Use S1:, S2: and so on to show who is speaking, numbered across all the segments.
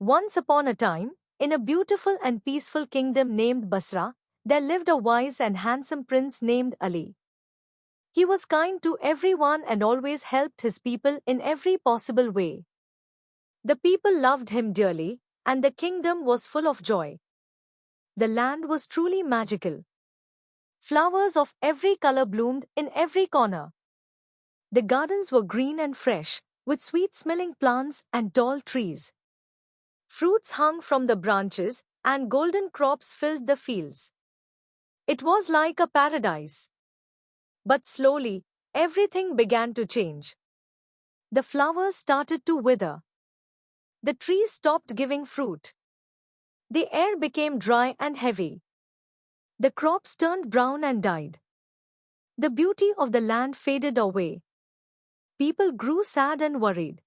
S1: Once upon a time, in a beautiful and peaceful kingdom named Basra, there lived a wise and handsome prince named Ali. He was kind to everyone and always helped his people in every possible way. The people loved him dearly, and the kingdom was full of joy. The land was truly magical. Flowers of every color bloomed in every corner. The gardens were green and fresh, with sweet-smelling plants and tall trees. Fruits hung from the branches, and golden crops filled the fields. It was like a paradise. But slowly, everything began to change. The flowers started to wither. The trees stopped giving fruit. The air became dry and heavy. The crops turned brown and died. The beauty of the land faded away. People grew sad and worried.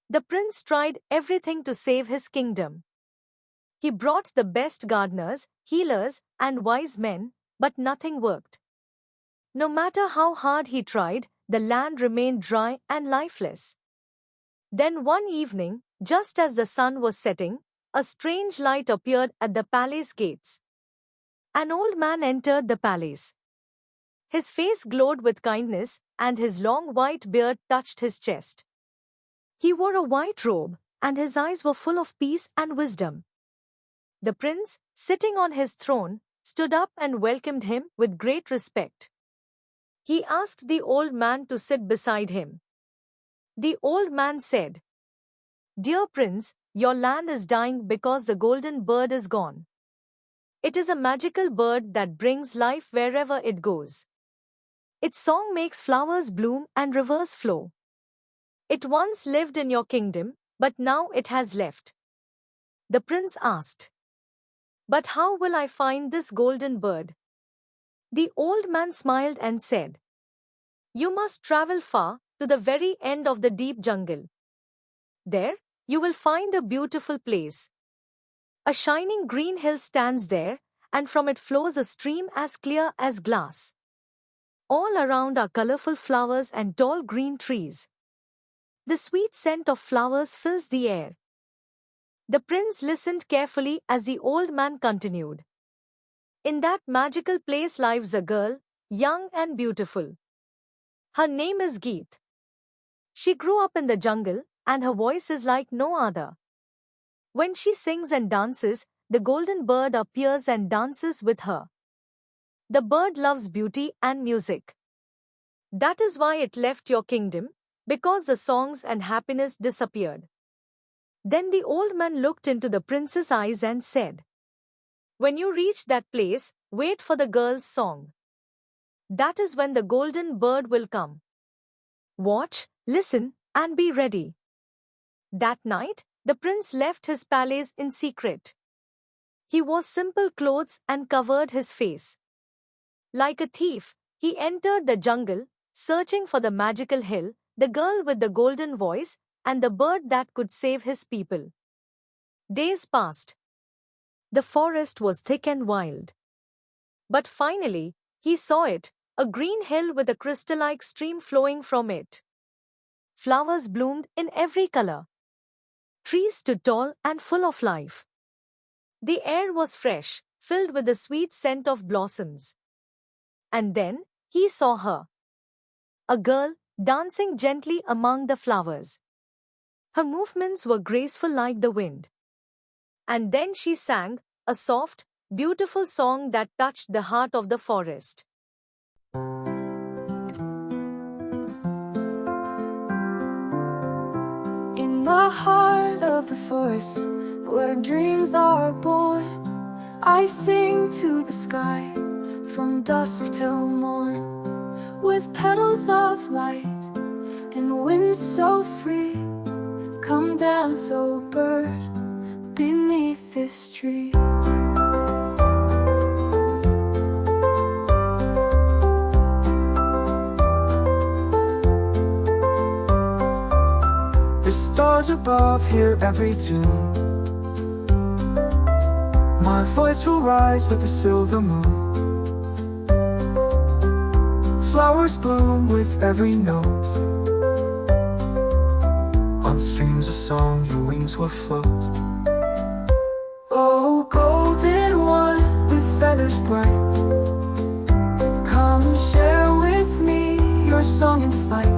S1: The prince tried everything to save his kingdom. He brought the best gardeners, healers, and wise men, but nothing worked. No matter how hard he tried, the land remained dry and lifeless. Then one evening, just as the sun was setting, a strange light appeared at the palace gates. An old man entered the palace. His face glowed with kindness, and his long white beard touched his chest. He wore a white robe, and his eyes were full of peace and wisdom. The prince, sitting on his throne, stood up and welcomed him with great respect. He asked the old man to sit beside him. The old man said, "Dear prince, your land is dying because the golden bird is gone. It is a magical bird that brings life wherever it goes. Its song makes flowers bloom and rivers flow. It once lived in your kingdom, but now it has left." The prince asked, "But how will I find this golden bird?" The old man smiled and said, "You must travel far, to the very end of the deep jungle. There, you will find a beautiful place. A shining green hill stands there, and from it flows a stream as clear as glass. All around are colorful flowers and tall green trees. The sweet scent of flowers fills the air." The prince listened carefully as the old man continued. "In that magical place lives a girl, young and beautiful. Her name is Geet. She grew up in the jungle, and her voice is like no other. When she sings and dances, the golden bird appears and dances with her. The bird loves beauty and music. That is why it left your kingdom, because the songs and happiness disappeared." Then the old man looked into the prince's eyes and said, "When you reach that place, wait for the girl's song. That is when the golden bird will come. Watch, listen, and be ready." That night, the prince left his palace in secret. He wore simple clothes and covered his face. Like a thief, he entered the jungle, searching for the magical hill, the girl with the golden voice, and the bird that could save his people. Days passed. The forest was thick and wild. But finally, he saw it, a green hill with a crystal-like stream flowing from it. Flowers bloomed in every color. Trees stood tall and full of life. The air was fresh, filled with the sweet scent of blossoms. And then, he saw her. A girl, dancing gently among the flowers. Her movements were graceful like the wind. And then she sang, a soft, beautiful song that touched the heart of the forest.
S2: In the heart of the forest, where dreams are born, I sing to the sky, from dusk till morn. With petals of light, and wind so free, come dance, oh bird, beneath this tree.
S3: The stars above hear every tune. My voice will rise with the silver moon. Flowers bloom with every note, on streams a song, your wings will float.
S2: Oh, golden one with feathers bright, come share with me your song in flight.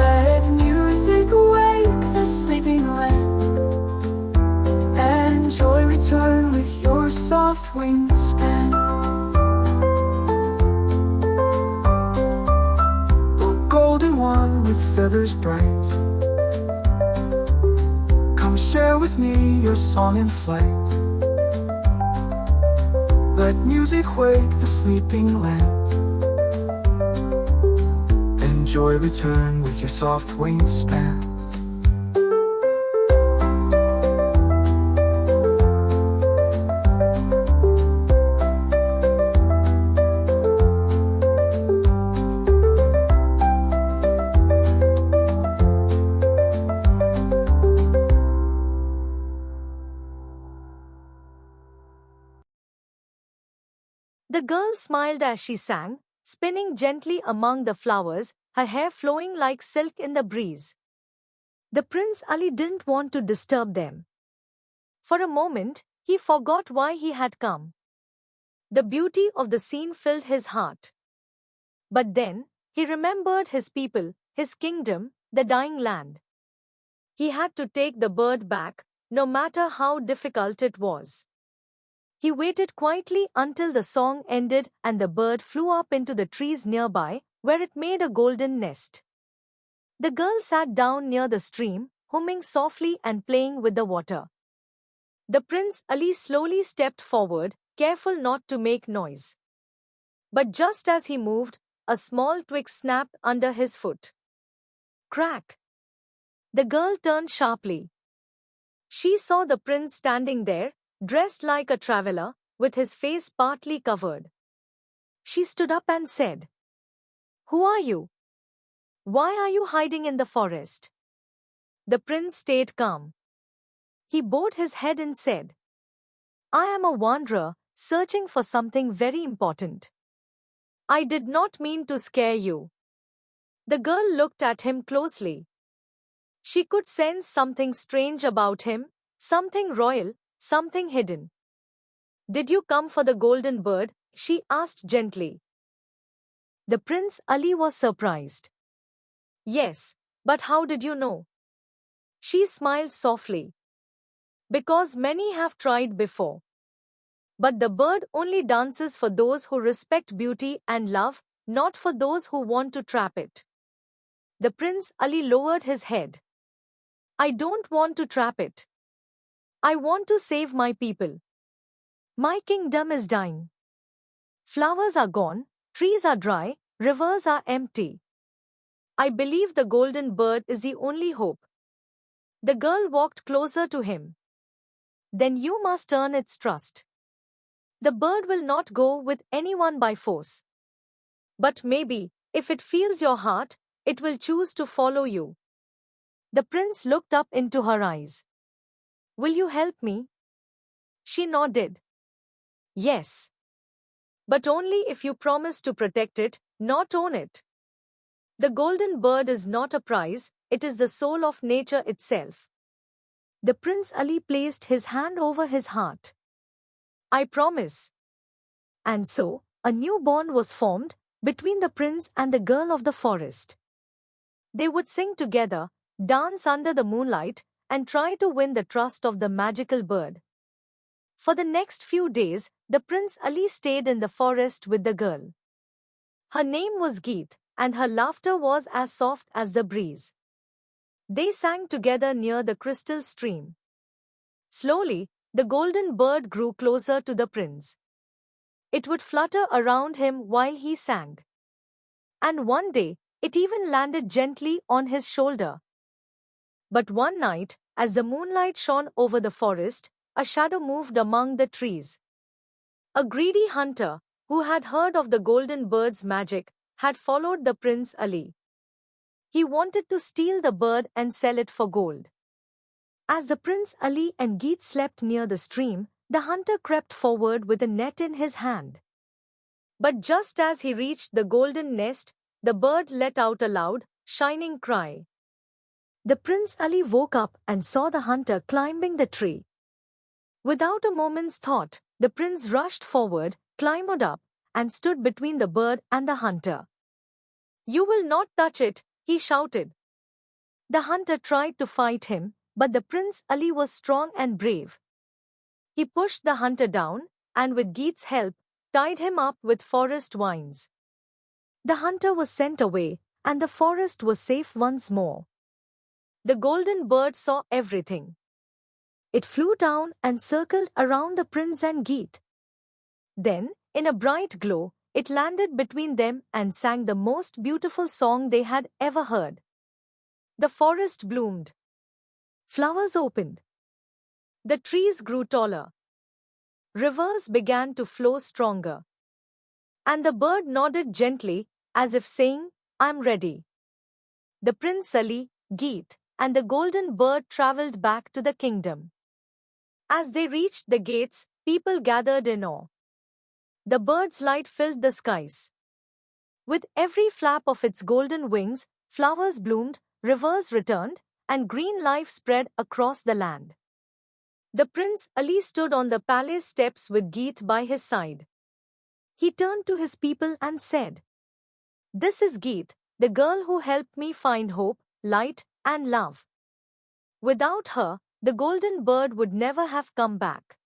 S2: Let music wake the sleeping land, and joy return with your soft wingspan.
S3: Oh, golden one with feathers bright, come share with me your song in flight. Let music wake the sleeping land, and joy return with your soft wingspan.
S1: The girl smiled as she sang, spinning gently among the flowers, her hair flowing like silk in the breeze. The Prince Ali didn't want to disturb them. For a moment, he forgot why he had come. The beauty of the scene filled his heart. But then, he remembered his people, his kingdom, the dying land. He had to take the bird back, no matter how difficult it was. He waited quietly until the song ended and the bird flew up into the trees nearby, where it made a golden nest. The girl sat down near the stream, humming softly and playing with the water. The Prince Ali slowly stepped forward, careful not to make noise. But just as he moved, a small twig snapped under his foot. Crack! The girl turned sharply. She saw the prince standing there, dressed like a traveler, with his face partly covered. She stood up and said, "Who are you? Why are you hiding in the forest?" The prince stayed calm. He bowed his head and said, "I am a wanderer, searching for something very important. I did not mean to scare you." The girl looked at him closely. She could sense something strange about him, something royal, something hidden. "Did you come for the golden bird?" she asked gently. The Prince Ali was surprised. "Yes, but how did you know?" She smiled softly. "Because many have tried before. But the bird only dances for those who respect beauty and love, not for those who want to trap it." The Prince Ali lowered his head. "I don't want to trap it. I want to save my people. My kingdom is dying. Flowers are gone, trees are dry, rivers are empty. I believe the golden bird is the only hope." The girl walked closer to him. "Then you must earn its trust. The bird will not go with anyone by force. But maybe, if it feels your heart, it will choose to follow you." The prince looked up into her eyes. "Will you help me?" She nodded. "Yes. But only if you promise to protect it, not own it. The golden bird is not a prize, it is the soul of nature itself." The Prince Ali placed his hand over his heart. "I promise." And so, a new bond was formed between the prince and the girl of the forest. They would sing together, dance under the moonlight, and try to win the trust of the magical bird. For the next few days, the Prince Ali stayed in the forest with the girl. Her name was Geet, and her laughter was as soft as the breeze. They sang together near the crystal stream. Slowly, the golden bird grew closer to the prince. It would flutter around him while he sang. And one day, it even landed gently on his shoulder. But one night, as the moonlight shone over the forest, a shadow moved among the trees. A greedy hunter, who had heard of the golden bird's magic, had followed the Prince Ali. He wanted to steal the bird and sell it for gold. As the Prince Ali and Geet slept near the stream, the hunter crept forward with a net in his hand. But just as he reached the golden nest, the bird let out a loud, shining cry. The Prince Ali woke up and saw the hunter climbing the tree. Without a moment's thought, the prince rushed forward, climbed up, and stood between the bird and the hunter. "You will not touch it," he shouted. The hunter tried to fight him, but the Prince Ali was strong and brave. He pushed the hunter down, and with Geet's help, tied him up with forest vines. The hunter was sent away, and the forest was safe once more. The golden bird saw everything. It flew down and circled around the prince and Geet. Then, in a bright glow, it landed between them and sang the most beautiful song they had ever heard. The forest bloomed. Flowers opened. The trees grew taller. Rivers began to flow stronger. And the bird nodded gently, as if saying, "I'm ready." The Prince Ali, Geet, and the golden bird traveled back to the kingdom. As they reached the gates, people gathered in awe. The bird's light filled the skies. With every flap of its golden wings, flowers bloomed, rivers returned, and green life spread across the land. The Prince Ali stood on the palace steps with Geet by his side. He turned to his people and said, "This is Geet, the girl who helped me find hope, light, and love. Without her, the golden bird would never have come back."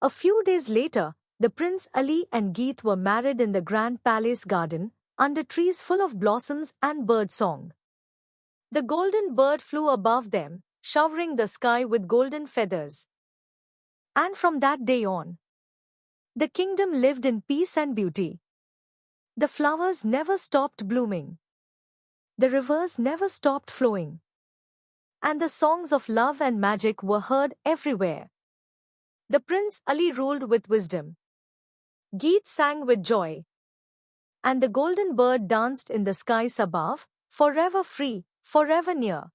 S1: A few days later, the Prince Ali and Geet were married in the grand palace garden, under trees full of blossoms and birdsong. The golden bird flew above them, showering the sky with golden feathers. And from that day on, the kingdom lived in peace and beauty. The flowers never stopped blooming. The rivers never stopped flowing. And the songs of love and magic were heard everywhere. The Prince Ali ruled with wisdom. Geet sang with joy. And the golden bird danced in the skies above, forever free, forever near.